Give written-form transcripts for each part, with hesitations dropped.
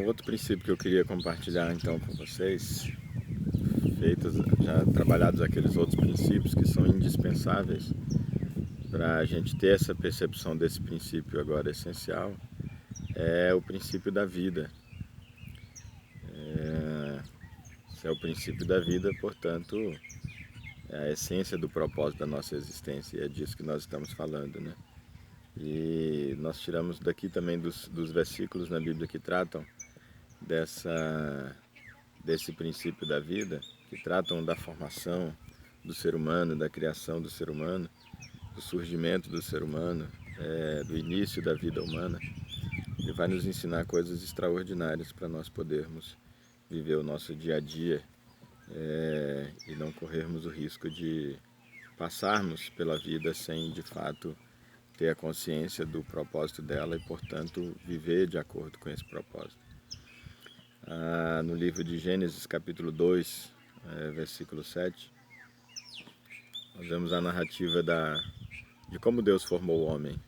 Outro princípio que eu queria compartilhar então com vocês, já trabalhados aqueles outros princípios que são indispensáveis para a gente ter essa percepção desse princípio agora essencial, é o princípio da vida. Esse é o princípio da vida, portanto, é a essência do propósito da nossa existência, e é disso que nós estamos falando, né? E nós tiramos daqui também dos versículos na Bíblia que tratam desse princípio da vida, que tratam da formação do ser humano, da criação do ser humano, do surgimento do ser humano, do início da vida humana. Ele vai nos ensinar coisas extraordinárias para nós podermos viver o nosso dia a dia e não corrermos o risco de passarmos pela vida sem, de fato, ter a consciência do propósito dela e, portanto, viver de acordo com esse propósito. No livro de Gênesis, capítulo 2, versículo 7, nós vemos a narrativa de como Deus formou o homem.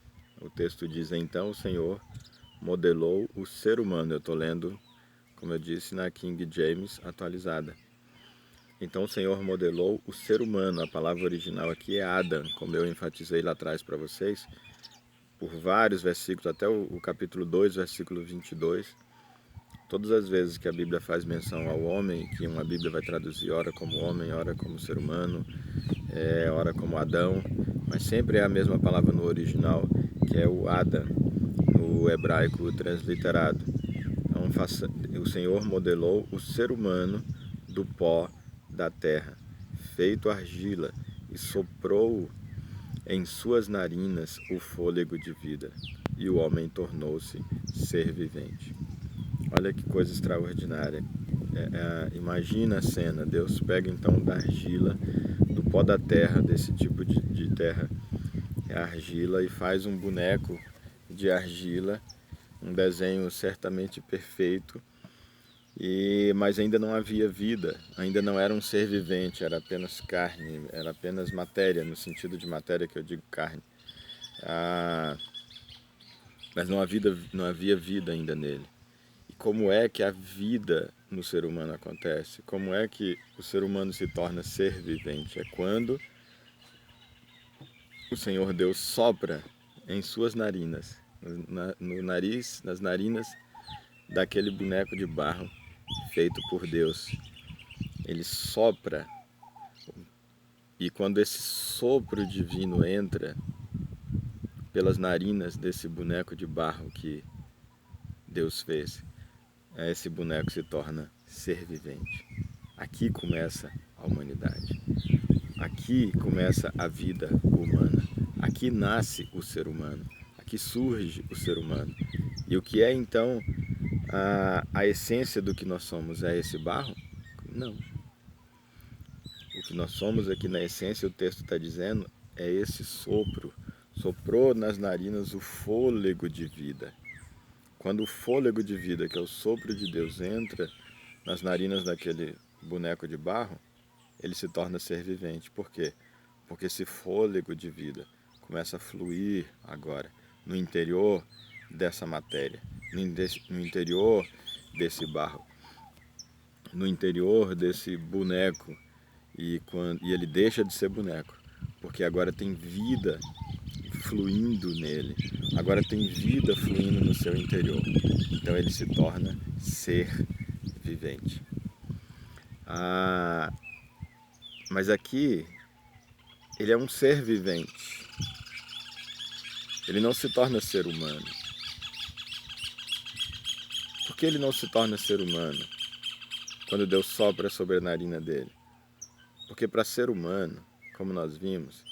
O texto diz: então o Senhor modelou o ser humano. Eu estou lendo, como eu disse, na King James atualizada. Então o Senhor modelou o ser humano. A palavra original aqui é Adam, como eu enfatizei lá atrás para vocês, por vários versículos, até o capítulo 2, versículo 22. Todas as vezes que a Bíblia faz menção ao homem, que uma Bíblia vai traduzir ora como homem, ora como ser humano, ora como Adão, mas sempre é a mesma palavra no original, que é o Adam, no hebraico transliterado. Então, o Senhor modelou o ser humano do pó da terra, feito argila, e soprou em suas narinas o fôlego de vida, e o homem tornou-se ser vivente. Olha que coisa extraordinária. Imagina a cena, Deus pega então da argila, do pó da terra, desse tipo de terra, argila, e faz um boneco de argila, um desenho certamente perfeito, mas ainda não havia vida, ainda não era um ser vivente, era apenas carne, era apenas matéria, no sentido de matéria que eu digo carne. Mas não havia vida ainda nele. E como é que a vida no ser humano acontece? Como é que o ser humano se torna ser vivente? É quando o Senhor Deus sopra em suas narinas, no nariz, nas narinas daquele boneco de barro feito por Deus. Ele sopra, e quando esse sopro divino entra pelas narinas desse boneco de barro que Deus fez, esse boneco se torna ser vivente. Aqui começa a humanidade. Aqui começa a vida humana. Aqui nasce o ser humano. Aqui surge o ser humano. E o que é então a essência do que nós somos? É esse barro? Não. O que nós somos aqui na essência, o texto está dizendo, é esse sopro. Soprou nas narinas o fôlego de vida. Quando o fôlego de vida, que é o sopro de Deus, entra nas narinas daquele boneco de barro, ele se torna ser vivente. Por quê? Porque esse fôlego de vida começa a fluir agora no interior dessa matéria, no interior desse barro, no interior desse boneco, e ele deixa de ser boneco, porque agora tem vida fluindo nele, agora tem vida fluindo no seu interior. Então ele se torna ser vivente. Mas aqui ele é um ser vivente. Ele não se torna ser humano. Por que ele não se torna ser humano quando Deus sopra sobre a narina dele? Porque para ser humano, como nós vimos,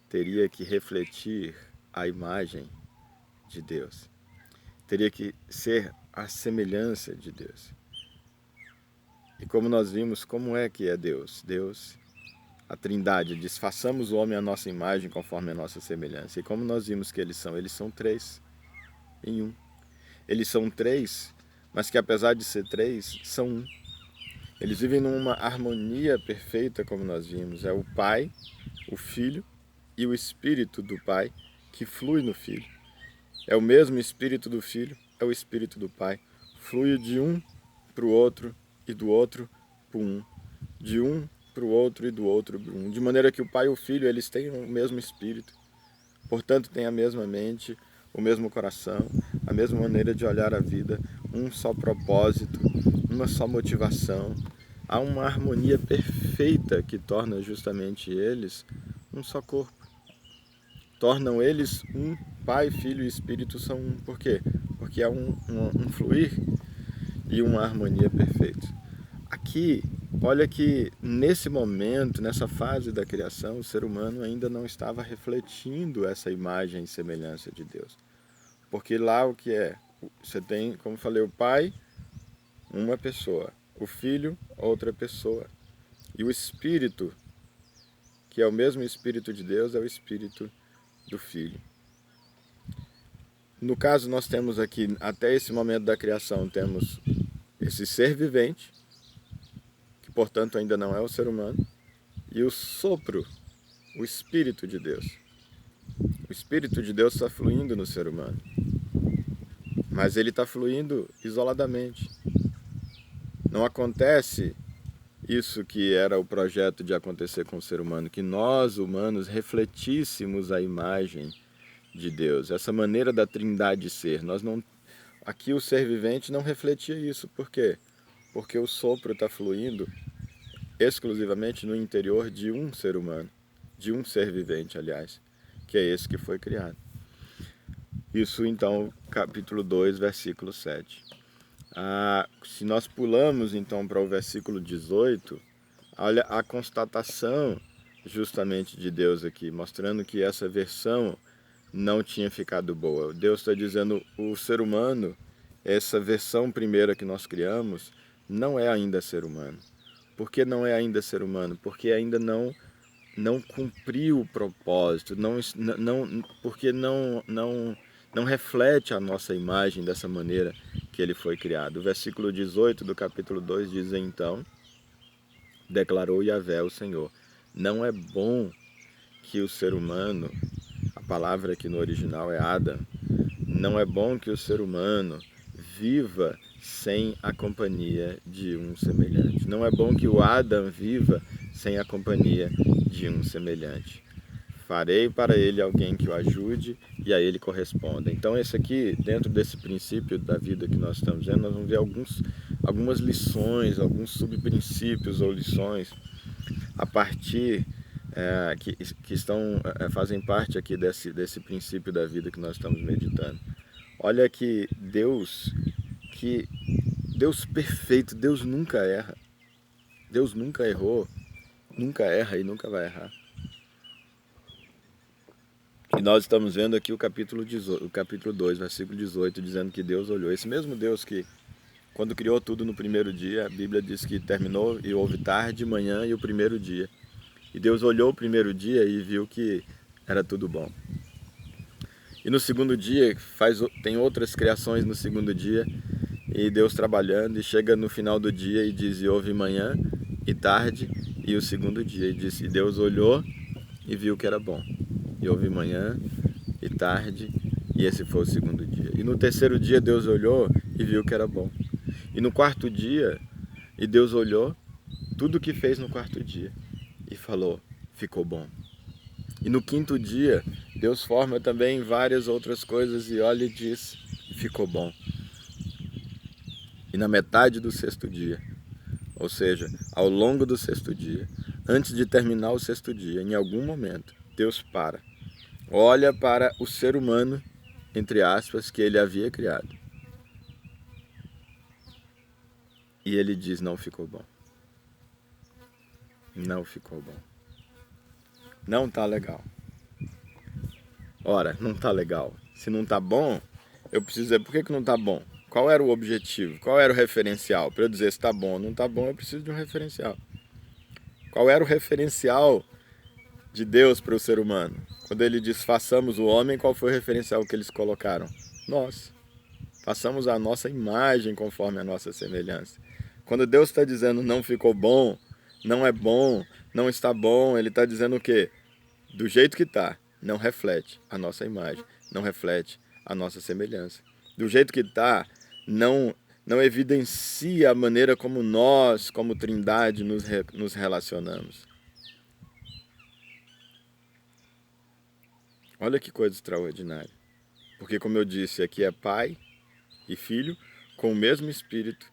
teria que refletir a imagem de Deus. Teria que ser a semelhança de Deus. E como nós vimos, como é que é Deus? Deus, a Trindade, diz: façamos o homem à nossa imagem conforme a nossa semelhança. E como nós vimos que eles são três em um. Eles são três, mas que apesar de ser três, são um. Eles vivem numa harmonia perfeita, como nós vimos. É o Pai, o Filho e o Espírito do Pai que flui no Filho. É o mesmo Espírito do Filho, é o Espírito do Pai flui de um para o outro e do outro para um, de um para o outro e do outro para um, de maneira que o Pai e o Filho eles têm o mesmo Espírito, portanto têm a mesma mente, o mesmo coração, a mesma maneira de olhar a vida, um só propósito, uma só motivação. Há uma harmonia perfeita que torna justamente eles um só corpo. Tornam eles um, Pai, Filho e Espírito são um. Por quê? Porque há um fluir e uma harmonia perfeita. Aqui, olha que nesse momento, nessa fase da criação, o ser humano ainda não estava refletindo essa imagem e semelhança de Deus. Porque lá o que é? Você tem, como falei, o Pai, uma pessoa, o Filho, outra pessoa. E o Espírito, que é o mesmo Espírito de Deus, é o Espírito do Filho. No caso, nós temos aqui, até esse momento da criação, temos esse ser vivente, que portanto ainda não é o ser humano, e o sopro, o Espírito de Deus. O Espírito de Deus está fluindo no ser humano, mas ele está fluindo isoladamente. Não acontece isso que era o projeto de acontecer com o ser humano, que nós, humanos, refletíssemos a imagem de Deus, essa maneira da Trindade ser. Aqui o ser vivente não refletia isso. Por quê? Porque o sopro está fluindo exclusivamente no interior de um ser humano, de um ser vivente, aliás, que é esse que foi criado. Isso então, capítulo 2, versículo 7. Se nós pulamos então para o versículo 18, olha a constatação justamente de Deus aqui, mostrando que essa versão não tinha ficado boa. Deus está dizendo, o ser humano, essa versão primeira que nós criamos, não é ainda ser humano. Por que não é ainda ser humano? Porque ainda não cumpriu o propósito, porque não reflete a nossa imagem dessa maneira que ele foi criado. O versículo 18 do capítulo 2 diz então, declarou Yahvé, o Senhor, não é bom que o ser humano, a palavra aqui no original é Adam, não é bom que o ser humano viva sem a companhia de um semelhante. Não é bom que o Adam viva sem a companhia de um semelhante. Farei para ele alguém que o ajude e a ele corresponda. Então esse aqui, dentro desse princípio da vida que nós estamos vendo, nós vamos ver algumas lições, alguns subprincípios ou lições a partir fazem parte aqui desse princípio da vida que nós estamos meditando. Olha que Deus perfeito, Deus nunca erra. Deus nunca errou, nunca erra e nunca vai errar. E nós estamos vendo aqui o capítulo 2, versículo 18, dizendo que Deus olhou. Esse mesmo Deus que, quando criou tudo no primeiro dia, a Bíblia diz que terminou e houve tarde, manhã e o primeiro dia. E Deus olhou o primeiro dia e viu que era tudo bom. E no segundo dia, tem outras criações no segundo dia, e Deus trabalhando, e chega no final do dia e diz, e houve manhã e tarde e o segundo dia. E Deus olhou e viu que era bom. E houve manhã e tarde, e esse foi o segundo dia. E no terceiro dia Deus olhou e viu que era bom. E no quarto dia, e Deus olhou tudo o que fez no quarto dia e falou, ficou bom. E no quinto dia, Deus forma também várias outras coisas e olha e diz, ficou bom. E na metade do sexto dia, ou seja, ao longo do sexto dia, antes de terminar o sexto dia, em algum momento, Deus olha para o ser humano, entre aspas, que ele havia criado. E ele diz, não ficou bom. Não ficou bom. Não tá legal. Ora, não tá legal. Se não tá bom, eu preciso dizer por que não tá bom. Qual era o objetivo? Qual era o referencial? Para eu dizer se tá bom ou não tá bom, eu preciso de um referencial. Qual era o referencial de Deus para o ser humano? Quando ele diz, façamos o homem, qual foi o referencial que eles colocaram? Nós. Façamos a nossa imagem conforme a nossa semelhança. Quando Deus está dizendo não ficou bom, não é bom, não está bom, ele está dizendo o quê? Do jeito que está, não reflete a nossa imagem, não reflete a nossa semelhança. Do jeito que está, não não evidencia a maneira como nós, como Trindade, nos relacionamos. Olha que coisa extraordinária. Porque, como eu disse, aqui é Pai e Filho com o mesmo Espírito.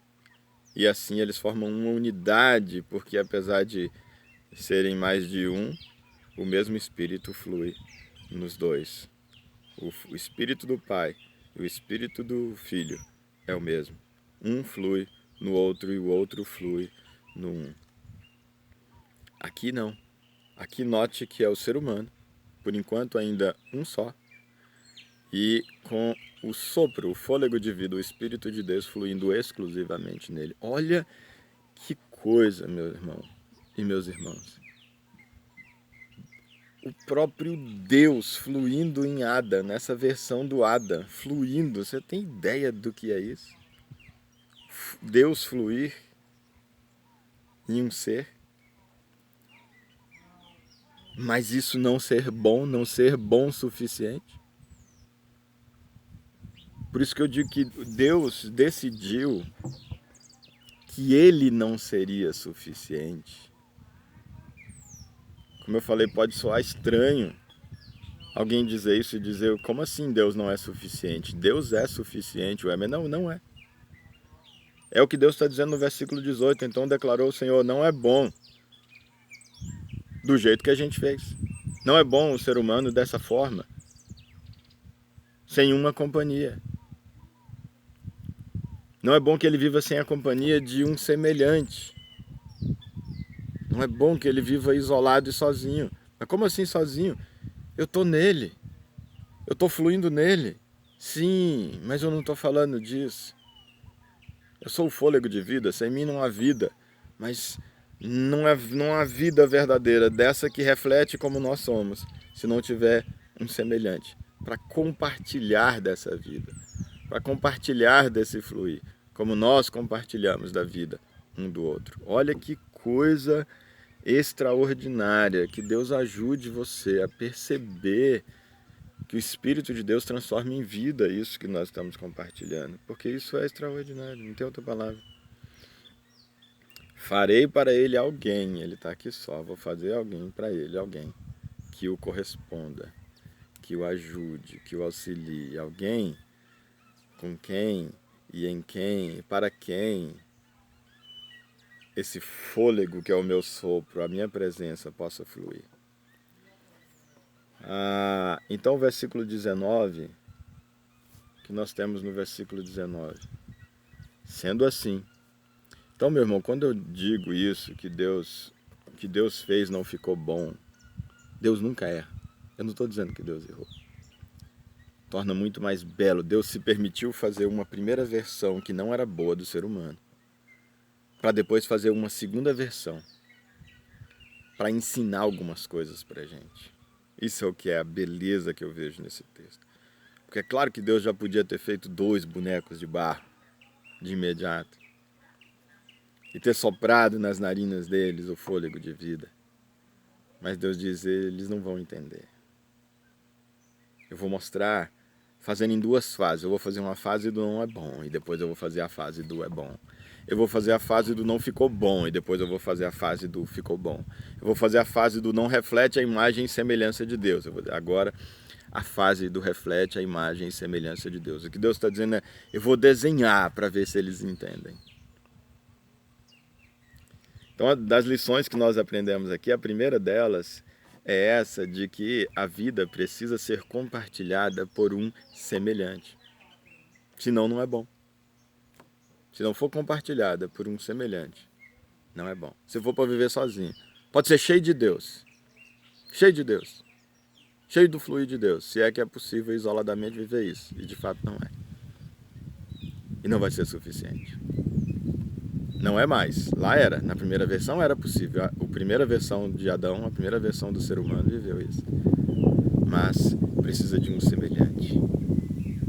E assim eles formam uma unidade, porque apesar de serem mais de um, o mesmo Espírito flui nos dois. O Espírito do Pai e o Espírito do Filho é o mesmo. Um flui no outro e o outro flui no um. Aqui não. Aqui note que é o ser humano, por enquanto ainda um só, e com o sopro, o fôlego de vida, o Espírito de Deus fluindo exclusivamente nele. Olha que coisa, meu irmão e meus irmãos. O próprio Deus fluindo em Adam, nessa versão do Adam, fluindo. Você tem ideia do que é isso? Deus fluir em um ser. Mas isso não ser bom o suficiente. Por isso que eu digo que Deus decidiu que ele não seria suficiente. Como eu falei, pode soar estranho alguém dizer isso e dizer, como assim Deus não é suficiente? Deus é suficiente, ué, mas não é. É o que Deus está dizendo no versículo 18, então declarou o Senhor, não é bom do jeito que a gente fez. Não é bom o ser humano dessa forma, sem uma companhia. Não é bom que ele viva sem a companhia de um semelhante. Não é bom que ele viva isolado e sozinho. Mas como assim sozinho? Eu estou nele. Eu estou fluindo nele. Sim, mas eu não estou falando disso. Eu sou o fôlego de vida, sem mim não há vida. Mas não há vida verdadeira, dessa que reflete como nós somos, se não tiver um semelhante. Para compartilhar dessa vida. Para compartilhar desse fluir. Como nós compartilhamos da vida um do outro. Olha que coisa extraordinária, que Deus ajude você a perceber que o Espírito de Deus transforma em vida isso que nós estamos compartilhando, porque isso é extraordinário, não tem outra palavra. Farei para ele alguém, ele está aqui só, vou fazer alguém para ele, alguém que o corresponda, que o ajude, que o auxilie, alguém com quem e em quem, para quem esse fôlego que é o meu sopro, a minha presença possa fluir. Então o versículo 19, que nós temos no versículo 19. Sendo assim. Então, meu irmão, quando eu digo isso, que Deus fez não ficou bom, Deus nunca erra. Eu não estou dizendo que Deus errou. Torna muito mais belo. Deus se permitiu fazer uma primeira versão que não era boa do ser humano, para depois fazer uma segunda versão, para ensinar algumas coisas para a gente. Isso é o que é a beleza que eu vejo nesse texto. Porque é claro que Deus já podia ter feito 2 bonecos de barro de imediato e ter soprado nas narinas deles o fôlego de vida. Mas Deus diz, eles não vão entender. Eu vou mostrar fazendo em 2 fases. Eu vou fazer uma fase do não é bom e depois eu vou fazer a fase do é bom. Eu vou fazer a fase do não ficou bom e depois eu vou fazer a fase do ficou bom. Eu vou fazer a fase do não reflete a imagem e semelhança de Deus. Agora a fase do reflete a imagem e semelhança de Deus. O que Deus está dizendo é, eu vou desenhar para ver se eles entendem. Então, das lições que nós aprendemos aqui, a primeira delas é essa de que a vida precisa ser compartilhada por um semelhante. Senão não é bom. Se não for compartilhada por um semelhante, não é bom. Se for para viver sozinho, pode ser cheio de Deus. Cheio de Deus. Cheio do fluir de Deus. Se é que é possível isoladamente viver isso. E de fato não é. E não vai ser suficiente. Não é mais. Lá era. Na primeira versão era possível. A primeira versão de Adão, a primeira versão do ser humano viveu isso. Mas precisa de um semelhante.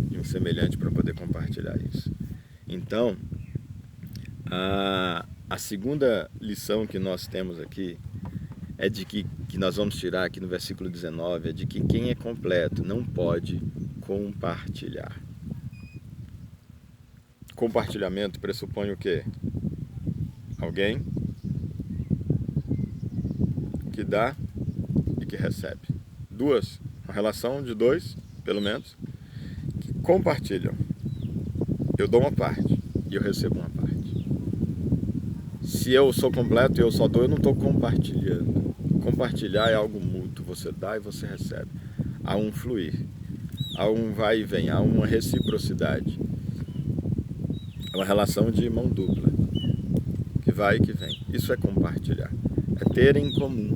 De um semelhante para poder compartilhar isso. Então, a segunda lição que nós temos aqui é de que nós vamos tirar aqui no versículo 19, é de que quem é completo não pode compartilhar. compartilhamento pressupõe o quê? Alguém que dá e que recebe. Uma relação de dois, pelo menos, que compartilham. Eu dou uma parte e eu recebo uma parte. Se eu sou completo e eu só dou, eu não estou compartilhando. Compartilhar é algo mútuo, você dá e você recebe. Há um fluir, há um vai e vem, há uma reciprocidade. É uma relação de mão dupla, que vai e que vem. Isso é compartilhar, é ter em comum.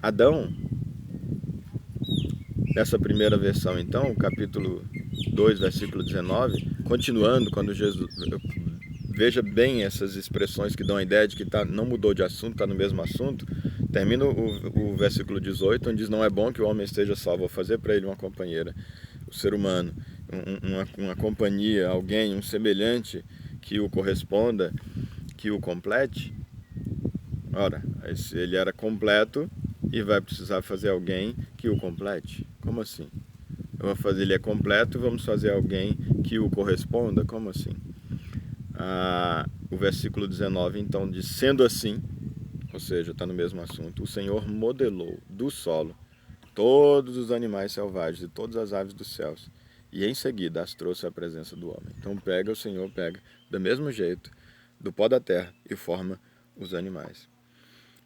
Adão, nessa primeira versão então, capítulo 2, versículo 19, continuando, quando Jesus... Veja bem essas expressões que dão a ideia de que não mudou de assunto, está no mesmo assunto. Termina o versículo 18, onde diz: não é bom que o homem esteja só, vou fazer para ele uma companheira, o ser humano, uma companhia, alguém, um semelhante que o corresponda, que o complete. Ora, ele era completo e vai precisar fazer alguém que o complete. Como assim? Ele é completo e vamos fazer alguém que o corresponda? Como assim? O versículo 19 então diz: sendo assim, ou seja, está no mesmo assunto, o Senhor modelou do solo todos os animais selvagens e todas as aves dos céus, e em seguida as trouxe à presença do homem. Então o Senhor pega do mesmo jeito do pó da terra e forma os animais.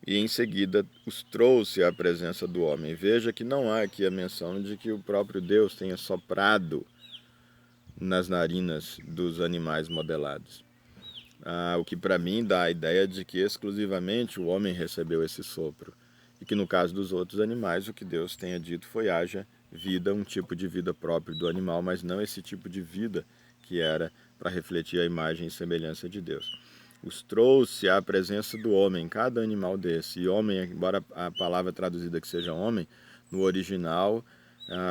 E em seguida os trouxe à presença do homem. Veja que não há aqui a menção de que o próprio Deus tenha soprado nas narinas dos animais modelados. O que para mim dá a ideia de que exclusivamente o homem recebeu esse sopro. E que no caso dos outros animais, o que Deus tenha dito foi: haja vida, um tipo de vida próprio do animal, mas não esse tipo de vida que era para refletir a imagem e semelhança de Deus. Os trouxe à presença do homem, cada animal desse. E homem, embora a palavra traduzida que seja homem, no original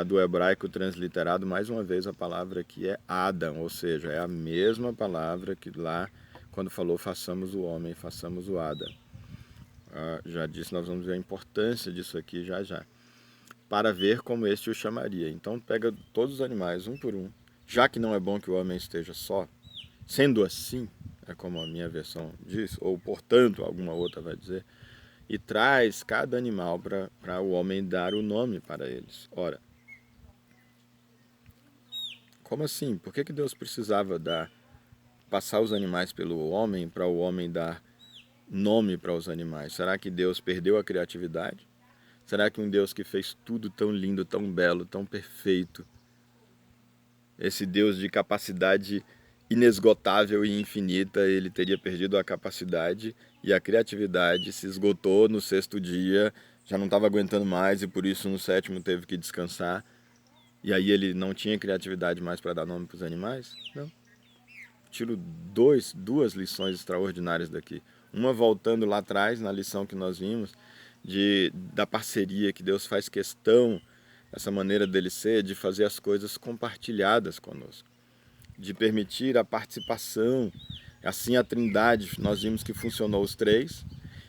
do hebraico transliterado, mais uma vez a palavra aqui é Adam, ou seja, é a mesma palavra que lá quando falou façamos o homem, façamos o Adam. Já disse, nós vamos ver a importância disso aqui já, para ver como este o chamaria. Então pega todos os animais, um por um, já que não é bom que o homem esteja só, sendo assim, é como a minha versão diz, ou portanto alguma outra vai dizer, e traz cada animal para o homem dar o nome para eles. Ora, como assim? Por que Deus precisava passar os animais pelo homem para o homem dar nome para os animais? Será que Deus perdeu a criatividade? Será que um Deus que fez tudo tão lindo, tão belo, tão perfeito, esse Deus de capacidade inesgotável e infinita, ele teria perdido a capacidade e a criatividade, se esgotou no sexto dia, já não estava aguentando mais e por isso no sétimo teve que descansar? E aí ele não tinha criatividade mais para dar nome para os animais? Não. Tiro duas lições extraordinárias daqui. Uma voltando lá atrás, na lição que nós vimos, da parceria, que Deus faz questão, essa maneira dele ser, de fazer as coisas compartilhadas conosco, de permitir a participação. Assim a Trindade, nós vimos que funcionou os três,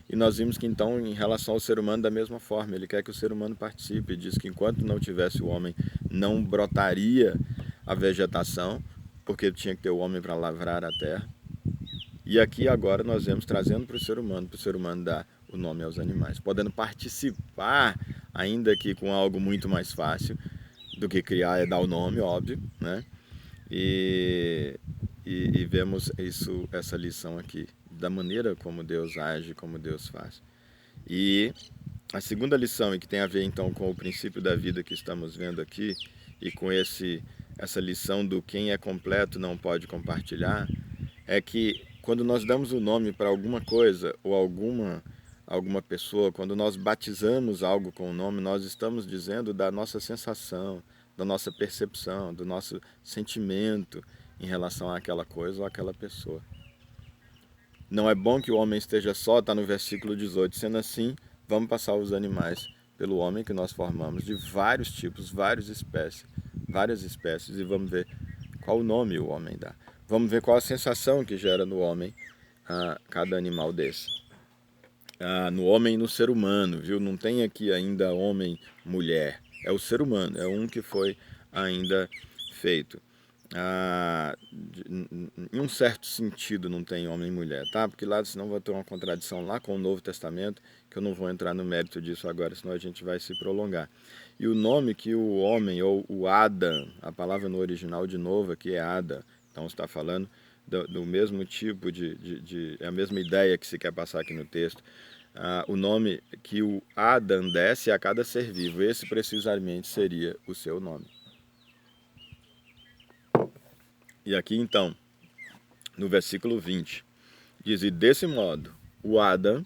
e nós vimos que então, em relação ao ser humano, da mesma forma, ele quer que o ser humano participe. Ele diz que enquanto não tivesse o homem, não brotaria a vegetação, porque tinha que ter o homem para lavrar a terra. E aqui agora nós vemos trazendo para o ser humano dar o nome aos animais, podendo participar, ainda que com algo muito mais fácil do que criar, é dar o nome, óbvio, né? E vemos essa lição aqui, da maneira como Deus age, como Deus faz. E a segunda lição, e que tem a ver então com o princípio da vida que estamos vendo aqui, e com essa lição do quem é completo não pode compartilhar, é que quando nós damos o nome para alguma coisa ou alguma pessoa, quando nós batizamos algo com o nome, nós estamos dizendo da nossa sensação, da nossa percepção, do nosso sentimento em relação àquela coisa ou àquela pessoa. Não é bom que o homem esteja só, está no versículo 18. Sendo assim, vamos passar os animais pelo homem que nós formamos, de vários tipos, várias espécies, e vamos ver qual o nome o homem dá. Vamos ver qual a sensação que gera no homem cada animal desse. No homem e no ser humano, viu? Não tem aqui ainda homem, mulher. É o ser humano, é um que foi ainda feito, em um certo sentido não tem homem e mulher, tá? Porque lá senão vai ter uma contradição lá com o Novo Testamento, que eu não vou entrar no mérito disso agora, senão a gente vai se prolongar. E o nome que o homem, ou o Adam, a palavra no original de novo aqui é Adam, então está falando do mesmo tipo é a mesma ideia que se quer passar aqui no texto. O nome que o Adam desse a cada ser vivo, esse precisamente seria o seu nome. E aqui então, no versículo 20, diz: e desse modo, o Adam,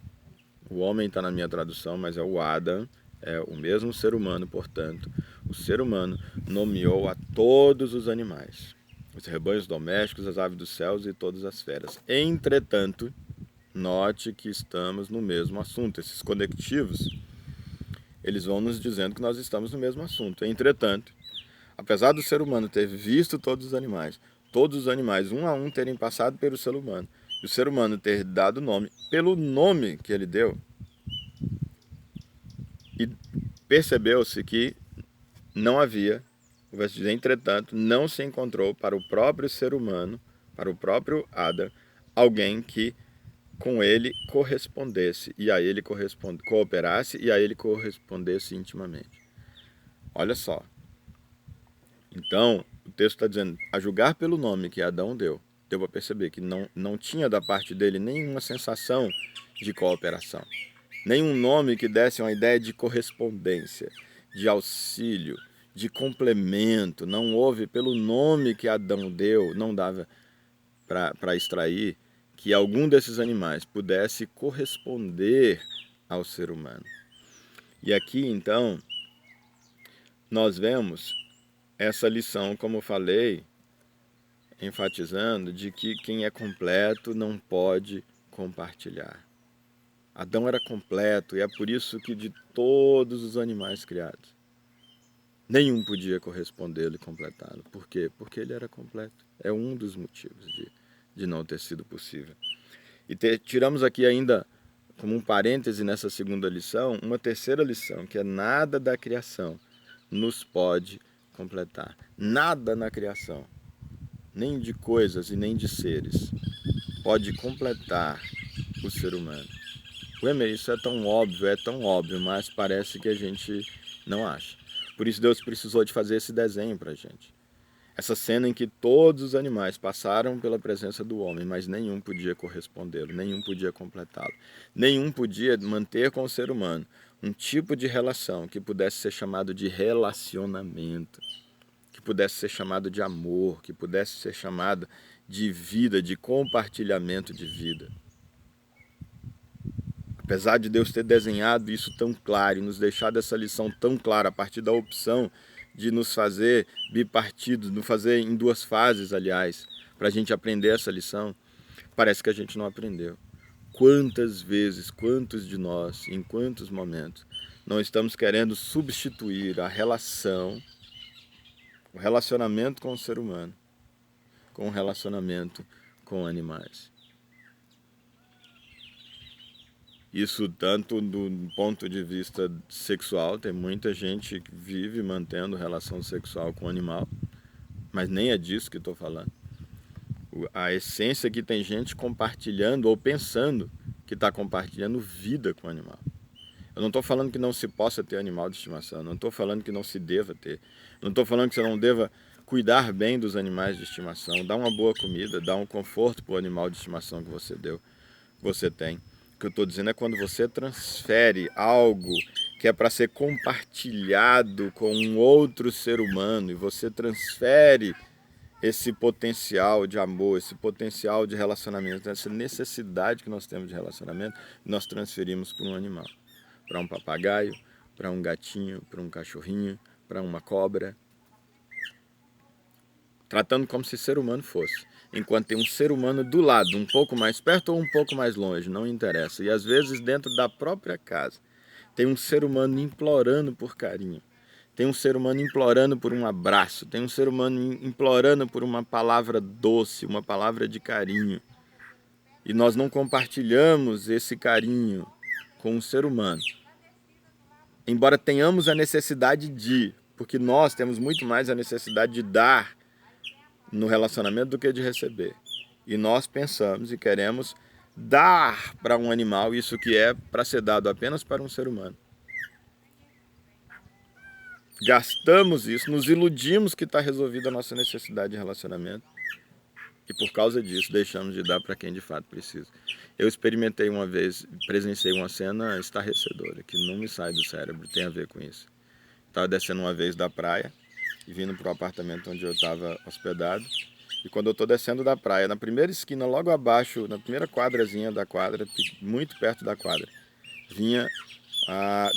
o homem está na minha tradução, mas é o Adam, é o mesmo ser humano, portanto, o ser humano nomeou a todos os animais, os rebanhos domésticos, as aves dos céus e todas as feras. Entretanto, note que estamos no mesmo assunto. Esses conectivos, eles vão nos dizendo que nós estamos no mesmo assunto. Entretanto, apesar do ser humano ter visto todos os animais, um a um, terem passado pelo ser humano, e o ser humano ter dado nome pelo nome que ele deu, e percebeu-se que não havia, o verso diz, entretanto, não se encontrou para o próprio ser humano, para o próprio Adam, alguém que com ele correspondesse, e a ele cooperasse, e a ele correspondesse intimamente. Olha só. Então, o texto está dizendo, a julgar pelo nome que Adão deu a perceber que não tinha da parte dele nenhuma sensação de cooperação. Nenhum nome que desse uma ideia de correspondência, de auxílio, de complemento. Não houve, pelo nome que Adão deu, não dava para extrair que algum desses animais pudesse corresponder ao ser humano. E aqui, então, nós vemos essa lição, como eu falei, enfatizando de que quem é completo não pode compartilhar. Adão era completo, e é por isso que de todos os animais criados, nenhum podia correspondê-lo e completá-lo. Por quê? Porque ele era completo. É um dos motivos de não ter sido possível. E tiramos aqui ainda, como um parêntese nessa segunda lição, uma terceira lição, que é nada da criação nos pode completar. Nada na criação, nem de coisas e nem de seres, pode completar o ser humano. Isso é tão óbvio, mas parece que a gente não acha. Por isso Deus precisou de fazer esse desenho para a gente. Essa cena em que todos os animais passaram pela presença do homem, mas nenhum podia correspondê-lo, nenhum podia completá-lo. Nenhum podia manter com o ser humano um tipo de relação que pudesse ser chamado de relacionamento, que pudesse ser chamado de amor, que pudesse ser chamado de vida, de compartilhamento de vida. Apesar de Deus ter desenhado isso tão claro e nos deixado essa lição tão clara a partir da opção de nos fazer bipartidos, nos fazer em duas fases, aliás, para a gente aprender essa lição, parece que a gente não aprendeu. Quantas vezes, quantos de nós, em quantos momentos, não estamos querendo substituir a relação, o relacionamento com o ser humano, com o relacionamento com animais. Isso tanto do ponto de vista sexual, tem muita gente que vive mantendo relação sexual com o animal, mas nem é disso que estou falando. A essência é que tem gente compartilhando ou pensando que está compartilhando vida com o animal. Eu não estou falando que não se possa ter animal de estimação, não estou falando que não se deva ter, não estou falando que você não deva cuidar bem dos animais de estimação, dar uma boa comida, dar um conforto para o animal de estimação que você tem. O que eu estou dizendo é quando você transfere algo que é para ser compartilhado com um outro ser humano e você transfere esse potencial de amor, esse potencial de relacionamento, essa necessidade que nós temos de relacionamento, nós transferimos para um animal, para um papagaio, para um gatinho, para um cachorrinho, para uma cobra, tratando como se ser humano fosse. Enquanto tem um ser humano do lado, um pouco mais perto ou um pouco mais longe, não interessa. E às vezes dentro da própria casa, tem um ser humano implorando por carinho. Tem um ser humano implorando por um abraço. Tem um ser humano implorando por uma palavra doce, uma palavra de carinho. E nós não compartilhamos esse carinho com um ser humano. Embora tenhamos a necessidade de, porque nós temos muito mais a necessidade de dar no relacionamento do que de receber. E nós pensamos e queremos dar para um animal isso que é para ser dado apenas para um ser humano. Gastamos isso, nos iludimos que está resolvida a nossa necessidade de relacionamento e por causa disso deixamos de dar para quem de fato precisa. Eu experimentei uma vez, presenciei uma cena estarrecedora, que não me sai do cérebro, tem a ver com isso. Estava descendo uma vez da praia e vindo para o apartamento onde eu estava hospedado. E quando eu estou descendo da praia, na primeira esquina, logo abaixo, na primeira quadrazinha da quadra, muito perto da quadra, vinha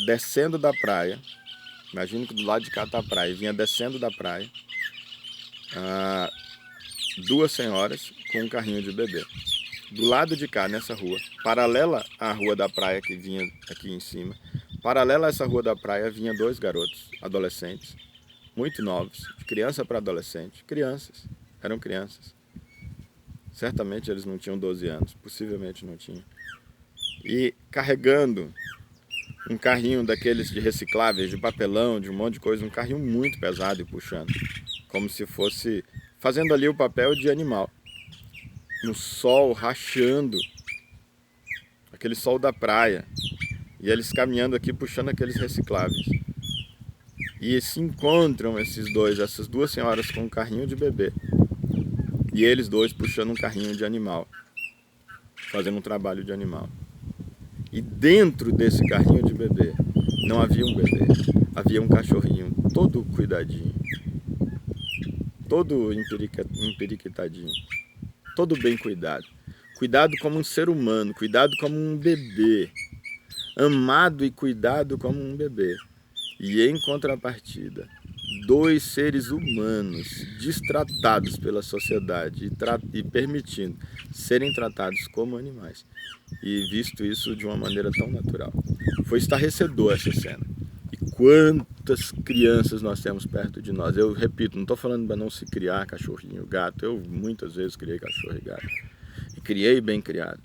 descendo da praia. Imagino que do lado de cá está a praia. Vinha descendo da praia duas senhoras com um carrinho de bebê. Do lado de cá, nessa rua, paralela à rua da praia que vinha aqui em cima, paralela a essa rua da praia, vinha dois garotos, adolescentes, muito novos, de criança para adolescente. Crianças, eram crianças. Certamente eles não tinham 12 anos, possivelmente não tinham. E carregando um carrinho daqueles de recicláveis, de papelão, de um monte de coisa, um carrinho muito pesado e puxando, como se fosse fazendo ali o papel de animal, no sol, rachando, aquele sol da praia, e eles caminhando aqui puxando aqueles recicláveis. E se encontram essas duas senhoras com um carrinho de bebê, e eles dois puxando um carrinho de animal, fazendo um trabalho de animal. E dentro desse carrinho de bebê não havia um bebê, havia um cachorrinho todo cuidadinho, todo emperiquitadinho, todo bem cuidado. Cuidado como um ser humano, cuidado como um bebê, amado e cuidado como um bebê. E em contrapartida, dois seres humanos destratados pela sociedade e permitindo serem tratados como animais. E visto isso de uma maneira tão natural. Foi estarrecedor essa cena. E quantas crianças nós temos perto de nós. Eu repito, não estou falando para não se criar cachorrinho, gato. Eu muitas vezes criei cachorro e gato. E criei bem criado.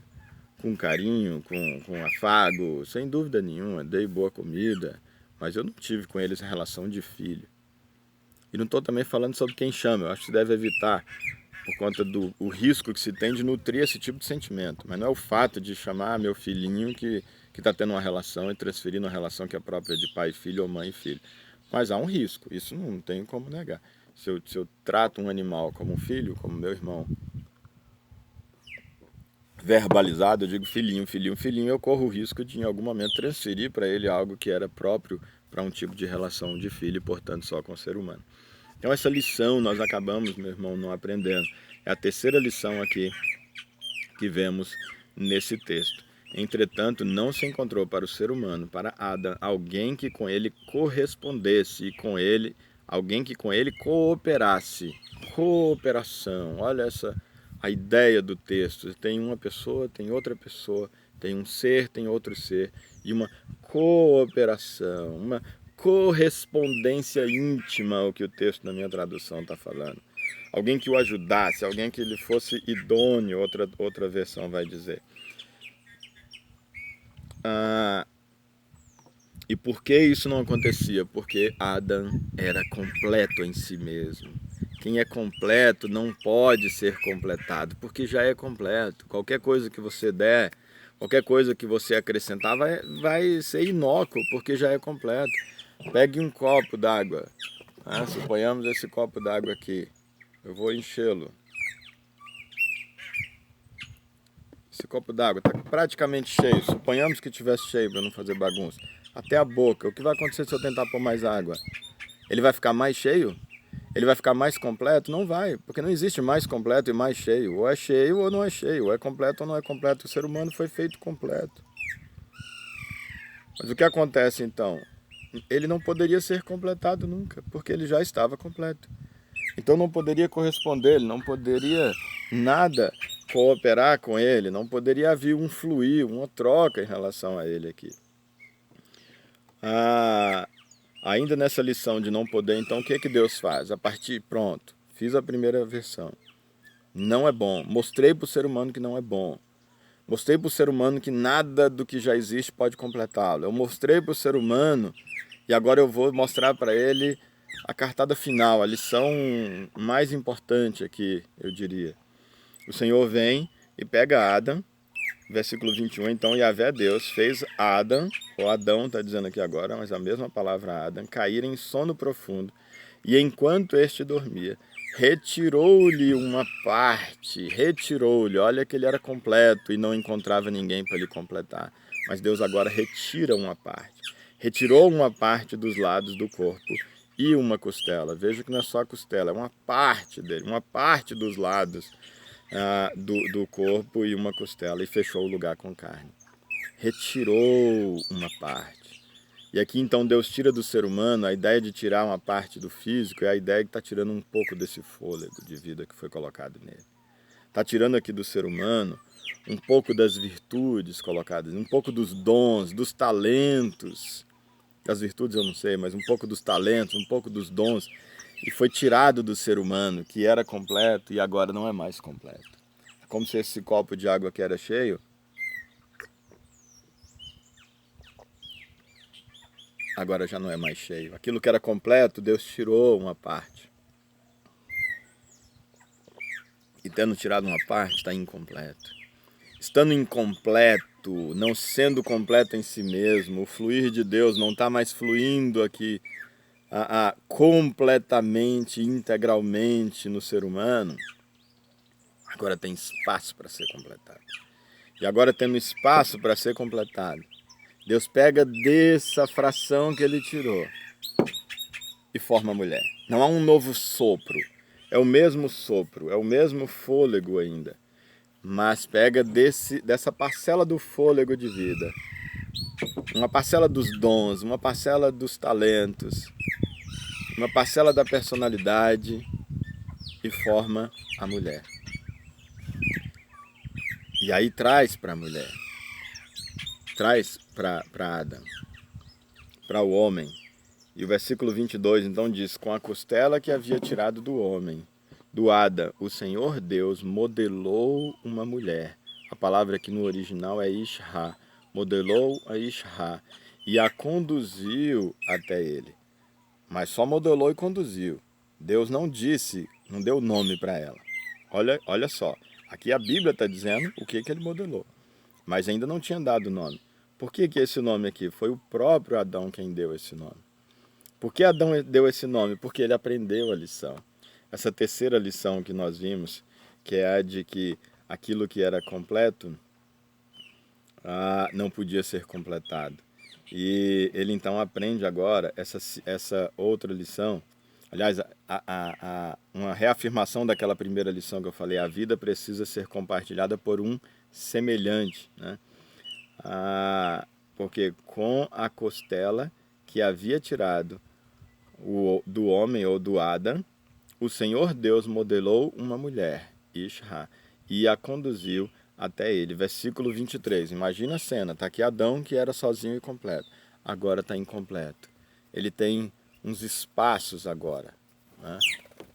Com carinho, com afago, sem dúvida nenhuma. Dei boa comida. Mas eu não tive com eles a relação de filho. E não estou também falando sobre quem chama. Eu acho que se deve evitar por conta do risco que se tem de nutrir esse tipo de sentimento. Mas não é o fato de chamar meu filhinho que está tendo uma relação e transferindo uma relação que é própria de pai e filho ou mãe e filho. Mas há um risco, isso não tem como negar. Se eu trato um animal como um filho, como meu irmão, verbalizado, eu digo filhinho, filhinho, filhinho, eu corro o risco de em algum momento transferir para ele algo que era próprio para um tipo de relação de filho e, portanto, só com o ser humano. Então essa lição nós acabamos, meu irmão, não aprendendo. É a terceira lição aqui que vemos nesse texto. Entretanto, não se encontrou para o ser humano, para Adão, alguém que com ele correspondesse e com ele, alguém que com ele cooperasse. Cooperação, olha a ideia do texto. Tem uma pessoa, tem outra pessoa, tem um ser, tem outro ser, e uma cooperação, uma correspondência íntima ao que o texto na minha tradução está falando. Alguém que o ajudasse, alguém que ele fosse idôneo, outra versão vai dizer. E por que isso não acontecia? Porque Adão era completo em si mesmo. Quem é completo não pode ser completado, porque já é completo. Qualquer coisa que você der, qualquer coisa que você acrescentar vai ser inócuo, porque já é completo. Pegue um copo d'água, suponhamos esse copo d'água aqui, eu vou enchê-lo. Esse copo d'água está praticamente cheio, suponhamos que estivesse cheio para não fazer bagunça. Até a boca, o que vai acontecer se eu tentar pôr mais água? Ele vai ficar mais cheio? Ele vai ficar mais completo? Não vai, porque não existe mais completo e mais cheio. Ou é cheio ou não é cheio, ou é completo ou não é completo. O ser humano foi feito completo. Mas o que acontece então? Ele não poderia ser completado nunca, porque ele já estava completo. Então não poderia corresponder, ele não poderia nada cooperar com ele, não poderia haver um fluir, uma troca em relação a ele aqui. Ainda nessa lição de não poder, então o que Deus faz? Pronto, fiz a primeira versão. Não é bom, mostrei para o ser humano que não é bom. Mostrei para o ser humano que nada do que já existe pode completá-lo. Eu mostrei para o ser humano e agora eu vou mostrar para ele a cartada final, a lição mais importante aqui, eu diria. O Senhor vem e pega Adão, versículo 21, então Yahvé Deus fez Adão, ou Adão está dizendo aqui agora, mas a mesma palavra Adão, cair em sono profundo, e enquanto este dormia, retirou-lhe uma parte, olha que ele era completo e não encontrava ninguém para lhe completar, mas Deus agora retira uma parte, retirou uma parte dos lados do corpo e uma costela, veja que não é só a costela, é uma parte dele, uma parte dos lados do corpo e uma costela, e fechou o lugar com carne. Retirou uma parte. E aqui então Deus tira do ser humano, a ideia de tirar uma parte do físico é a ideia que está tirando um pouco desse fôlego de vida que foi colocado nele. Está tirando aqui do ser humano um pouco das virtudes colocadas, um pouco dos dons, dos talentos. Das virtudes eu não sei, mas um pouco dos talentos, um pouco dos dons. E foi tirado do ser humano, que era completo e agora não é mais completo. É como se esse copo de água que era cheio, agora já não é mais cheio. Aquilo que era completo, Deus tirou uma parte. E tendo tirado uma parte, está incompleto. Estando incompleto, não sendo completo em si mesmo, o fluir de Deus não está mais fluindo aqui completamente, integralmente no ser humano, agora tem espaço para ser completado. E agora tendo espaço para ser completado, Deus pega dessa fração que ele tirou e forma a mulher. Não há um novo sopro, é o mesmo sopro, é o mesmo fôlego ainda, mas pega dessa parcela do fôlego de vida, uma parcela dos dons, uma parcela dos talentos, uma parcela da personalidade e forma a mulher. E aí traz para a mulher, traz para Adão, para o homem. E o versículo 22 então diz, com a costela que havia tirado do homem, do Adão, o Senhor Deus modelou uma mulher. A palavra aqui no original é Ishá, modelou a Ishá e a conduziu até ele. Mas só modelou e conduziu. Deus não disse, não deu nome para ela. Olha só, aqui a Bíblia está dizendo o que ele modelou, mas ainda não tinha dado nome. Por que esse nome aqui? Foi o próprio Adão quem deu esse nome. Por que Adão deu esse nome? Porque ele aprendeu a lição. Essa terceira lição que nós vimos, que é a de que aquilo que era completo não podia ser completado. E ele então aprende agora essa outra lição. Aliás, uma reafirmação daquela primeira lição que eu falei, a vida precisa ser compartilhada por um semelhante, né? Porque com a costela que havia tirado do homem ou do Adão, o Senhor Deus modelou uma mulher, Ishá, e a conduziu até ele. Versículo 23, imagina a cena, está aqui Adão que era sozinho e completo, agora está incompleto. Ele tem uns espaços agora, né?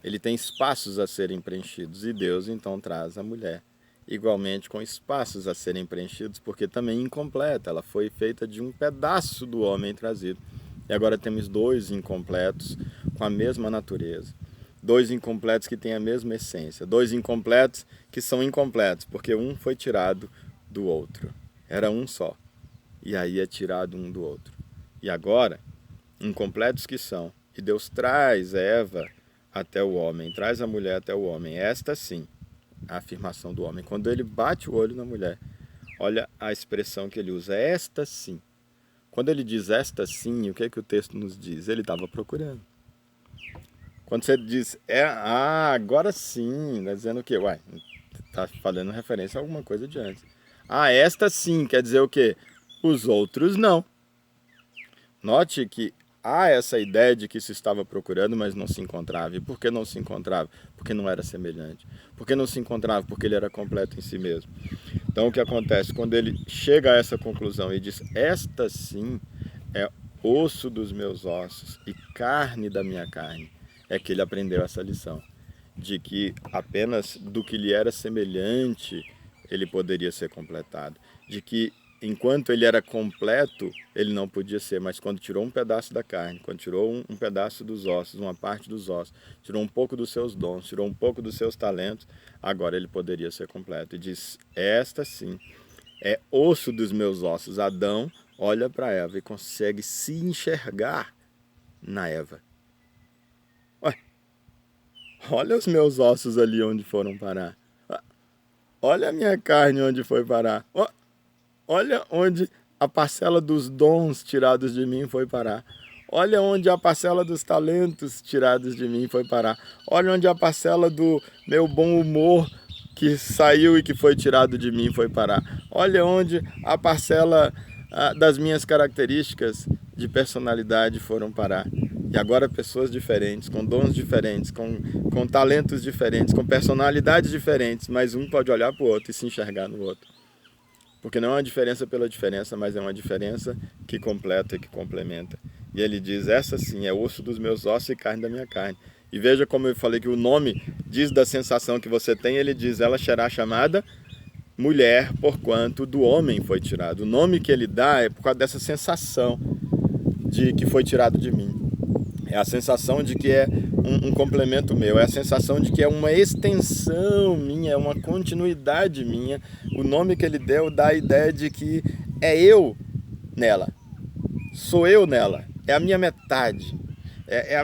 Ele tem espaços a serem preenchidos e Deus então traz a mulher, igualmente com espaços a serem preenchidos, porque também incompleta, ela foi feita de um pedaço do homem trazido. E agora temos dois incompletos com a mesma natureza. Dois incompletos que têm a mesma essência. Dois incompletos que são incompletos, porque um foi tirado do outro. Era um só. E aí é tirado um do outro. E agora, incompletos que são. E Deus traz Eva até o homem, traz a mulher até o homem. Esta sim, a afirmação do homem. Quando ele bate o olho na mulher, olha a expressão que ele usa. Esta sim. Quando ele diz esta sim, o que é que o texto nos diz? Ele estava procurando. Quando você diz, agora sim, está dizendo o quê? Uai, está falando referência a alguma coisa de antes. Esta sim, quer dizer o quê? Os outros não. Note que há essa ideia de que se estava procurando, mas não se encontrava. E por que não se encontrava? Porque não era semelhante. Por que não se encontrava? Porque ele era completo em si mesmo. Então o que acontece? Quando ele chega a essa conclusão e diz, esta sim é osso dos meus ossos e carne da minha carne, é que ele aprendeu essa lição, de que apenas do que lhe era semelhante ele poderia ser completado, de que enquanto ele era completo, ele não podia ser, mas quando tirou um pedaço da carne, quando tirou um pedaço dos ossos, uma parte dos ossos, tirou um pouco dos seus dons, tirou um pouco dos seus talentos, agora ele poderia ser completo. E diz, esta sim é osso dos meus ossos. Adão olha para Eva e consegue se enxergar na Eva. Olha os meus ossos ali onde foram parar. Olha a minha carne onde foi parar. Olha onde a parcela dos dons tirados de mim foi parar. Olha onde a parcela dos talentos tirados de mim foi parar. Olha onde a parcela do meu bom humor que saiu e que foi tirado de mim foi parar. Olha onde a parcela das minhas características de personalidade foram parar. E agora pessoas diferentes, com dons diferentes, com talentos diferentes, com personalidades diferentes, mas um pode olhar para o outro e se enxergar no outro. Porque não é uma diferença pela diferença, mas é uma diferença que completa e que complementa. E ele diz, essa sim é osso dos meus ossos e carne da minha carne. E veja como eu falei que o nome diz da sensação que você tem, ele diz, ela será chamada mulher, porquanto do homem foi tirado. O nome que ele dá é por causa dessa sensação de que foi tirado de mim. É a sensação de que é um complemento meu, é a sensação de que é uma extensão minha, é uma continuidade minha. O nome que ele deu dá a ideia de que é eu nela, sou eu nela, é a minha metade, é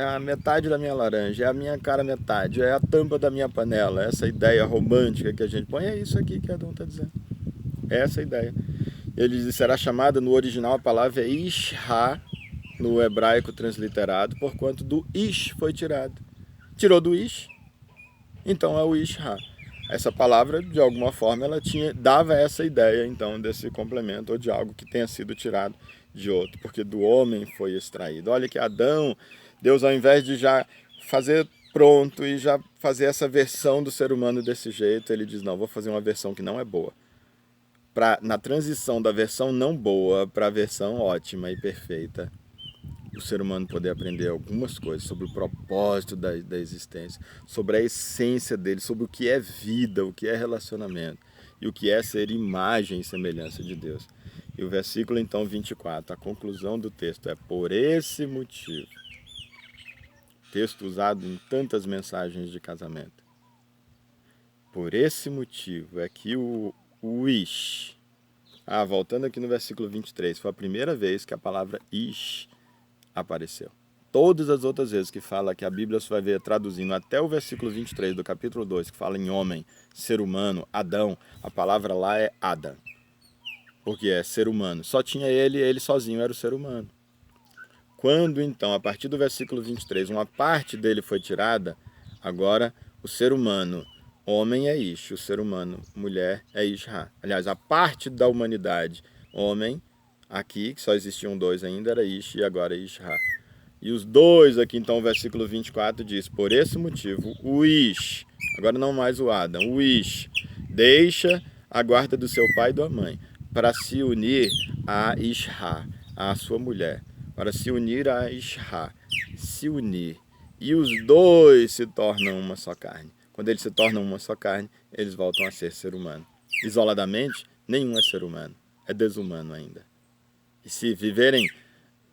a metade da minha laranja, é a minha cara metade, é a tampa da minha panela, essa ideia romântica que a gente põe, é isso aqui que Adão está dizendo, é essa ideia. Ele diz, será chamada no original, a palavra é Ishá, no hebraico transliterado, porquanto do Ish foi tirado. Tirou do Ish, então é o Ishá. Essa palavra, de alguma forma, ela dava essa ideia, então, desse complemento, ou de algo que tenha sido tirado de outro, porque do homem foi extraído. Olha que Adão, Deus, ao invés de já fazer pronto e já fazer essa versão do ser humano desse jeito, ele diz, não, vou fazer uma versão que não é boa. Na transição da versão não boa para a versão ótima e perfeita, o ser humano poder aprender algumas coisas sobre o propósito da existência, sobre a essência dele, sobre o que é vida, o que é relacionamento e o que é ser imagem e semelhança de Deus. E o versículo então 24, a conclusão do texto é por esse motivo, texto usado em tantas mensagens de casamento, por esse motivo é que o ish, voltando aqui no versículo 23, foi a primeira vez que a palavra ish apareceu. Todas as outras vezes que fala que a Bíblia você vai ver traduzindo até o versículo 23 do capítulo 2, que fala em homem, ser humano, Adão, a palavra lá é Adam, porque é ser humano. Só tinha ele sozinho era o ser humano. Quando então, a partir do versículo 23, uma parte dele foi tirada, agora o ser humano, homem é Ish, o ser humano, mulher é Ishá. Aliás, a parte da humanidade, homem, aqui, que só existiam dois ainda, era Ish e agora é Ishá. E os dois aqui, então, o versículo 24 diz, por esse motivo, o Ish, agora não mais o Adam, o Ish, deixa a guarda do seu pai e da mãe, para se unir a Ishá, a sua mulher, para se unir a Ishá, se unir. E os dois se tornam uma só carne. Quando eles se tornam uma só carne, eles voltam a ser ser humano. Isoladamente, nenhum é ser humano, é desumano ainda. E se viverem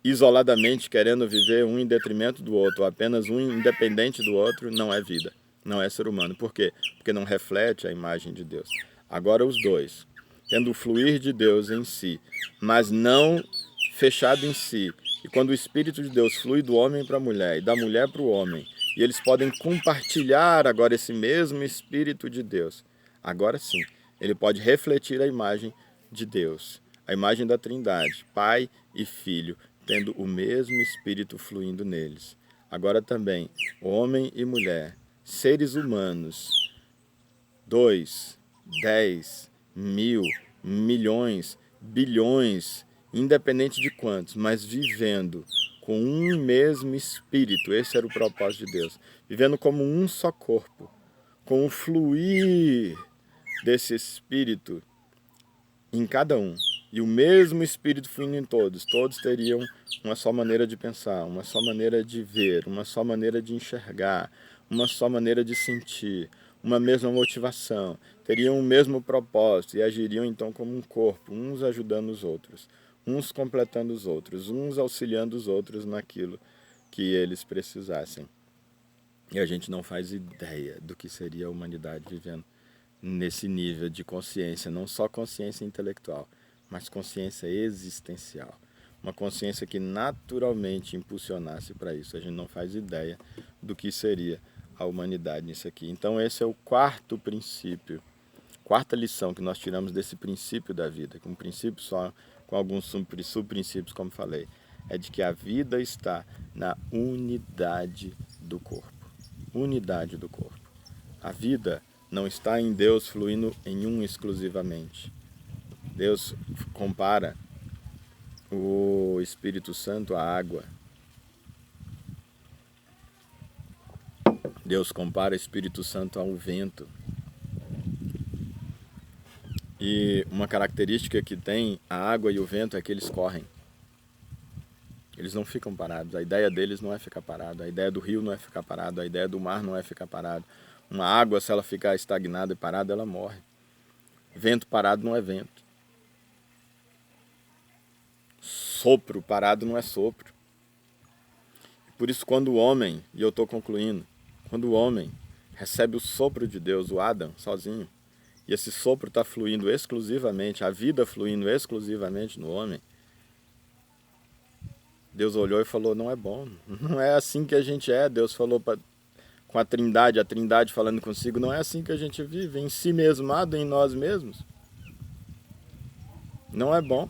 isoladamente, querendo viver um em detrimento do outro, ou apenas um independente do outro, não é vida, não é ser humano. Por quê? Porque não reflete a imagem de Deus. Agora os dois, tendo o fluir de Deus em si, mas não fechado em si, e quando o Espírito de Deus flui do homem para a mulher e da mulher para o homem, e eles podem compartilhar agora esse mesmo Espírito de Deus, agora sim, ele pode refletir a imagem de Deus, a imagem da Trindade, Pai e Filho, tendo o mesmo Espírito fluindo neles. Agora também, homem e mulher, seres humanos, 2, 10, 1000, milhões, bilhões, independente de quantos, mas vivendo com um mesmo Espírito. Esse era o propósito de Deus. Vivendo como um só corpo, com o fluir desse Espírito em cada um. E o mesmo Espírito fluindo em todos. Todos teriam uma só maneira de pensar, uma só maneira de ver, uma só maneira de enxergar, uma só maneira de sentir, uma mesma motivação, teriam o mesmo propósito e agiriam então como um corpo, uns ajudando os outros, uns completando os outros, uns auxiliando os outros naquilo que eles precisassem. E a gente não faz ideia do que seria a humanidade vivendo nesse nível de consciência, não só consciência intelectual, mas consciência existencial. Uma consciência que naturalmente impulsionasse para isso. A gente não faz ideia do que seria a humanidade nisso aqui. Então esse é o quarto princípio, quarta lição que nós tiramos desse princípio da vida, que um princípio só com alguns subprincípios, como falei, é de que a vida está na unidade do corpo. Unidade do corpo. A vida não está em Deus fluindo em um exclusivamente. Deus compara o Espírito Santo à água. Deus compara o Espírito Santo ao vento. E uma característica que tem a água e o vento é que eles correm. Eles não ficam parados. A ideia deles não é ficar parado. A ideia do rio não é ficar parado. A ideia do mar não é ficar parado. Uma água, se ela ficar estagnada e parada, ela morre. Vento parado não é vento. Sopro parado não é sopro. Por isso, quando o homem, e eu estou concluindo, quando o homem recebe o sopro de Deus, o Adam, sozinho, e esse sopro está fluindo exclusivamente, a vida fluindo exclusivamente no homem, Deus olhou e falou, não é bom, não é assim que a gente é. Deus falou com a Trindade falando consigo, não é assim que a gente vive, em si mesmado, em nós mesmos. Não é bom.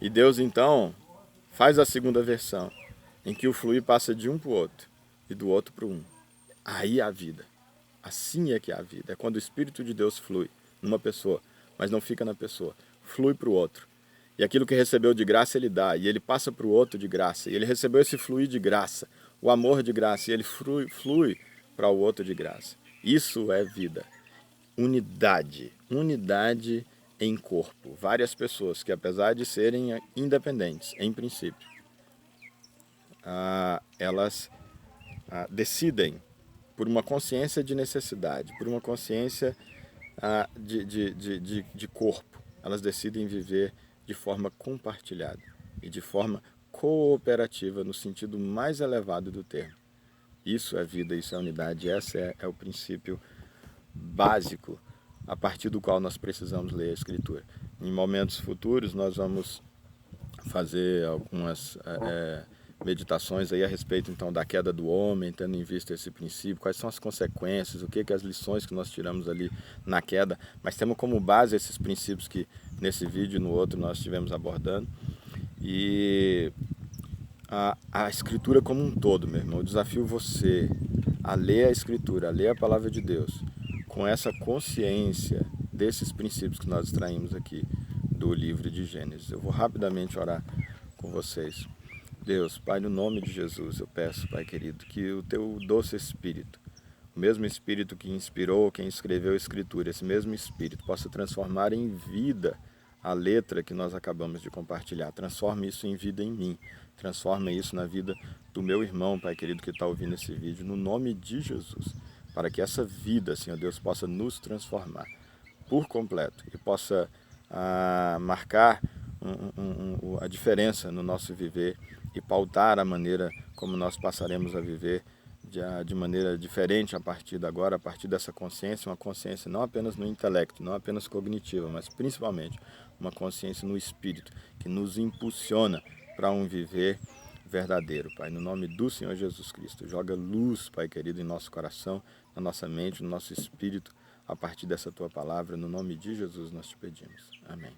E Deus então faz a segunda versão, em que o fluir passa de um para o outro e do outro para o um. Aí é a vida. Assim é que é a vida. É quando o Espírito de Deus flui numa pessoa, mas não fica na pessoa, flui para o outro. E aquilo que recebeu de graça ele dá, e ele passa para o outro de graça. E ele recebeu esse fluir de graça, o amor de graça, e ele flui para o outro de graça. Isso é vida. Unidade. Unidade em corpo. Várias pessoas que, apesar de serem independentes, em princípio, elas decidem por uma consciência de necessidade, por uma consciência de corpo. Elas decidem viver de forma compartilhada e de forma cooperativa no sentido mais elevado do termo. Isso é vida, isso é unidade, esse é o princípio básico a partir do qual nós precisamos ler a Escritura. Em momentos futuros nós vamos fazer algumas meditações aí a respeito então da queda do homem, tendo em vista esse princípio, quais são as consequências, o que as lições que nós tiramos ali na queda, mas temos como base esses princípios que nesse vídeo e no outro nós estivemos abordando. E a Escritura como um todo, meu irmão, eu desafio você a ler a Escritura, a ler a Palavra de Deus, com essa consciência desses princípios que nós extraímos aqui do livro de Gênesis. Eu vou rapidamente orar com vocês. Deus, Pai, no nome de Jesus, eu peço, Pai querido, que o Teu doce Espírito, o mesmo Espírito que inspirou quem escreveu a Escritura, esse mesmo Espírito possa transformar em vida a letra que nós acabamos de compartilhar. Transforme isso em vida em mim. Transforme isso na vida do meu irmão, Pai querido, que está ouvindo esse vídeo, no nome de Jesus, para que essa vida, Senhor Deus, possa nos transformar por completo e possa marcar a diferença no nosso viver e pautar a maneira como nós passaremos a viver de maneira diferente a partir de agora, a partir dessa consciência, uma consciência não apenas no intelecto, não apenas cognitiva, mas principalmente uma consciência no espírito, que nos impulsiona para um viver verdadeiro, Pai. No nome do Senhor Jesus Cristo, joga luz, Pai querido, em nosso coração, na nossa mente, no nosso espírito, a partir dessa Tua palavra, no nome de Jesus nós te pedimos. Amém.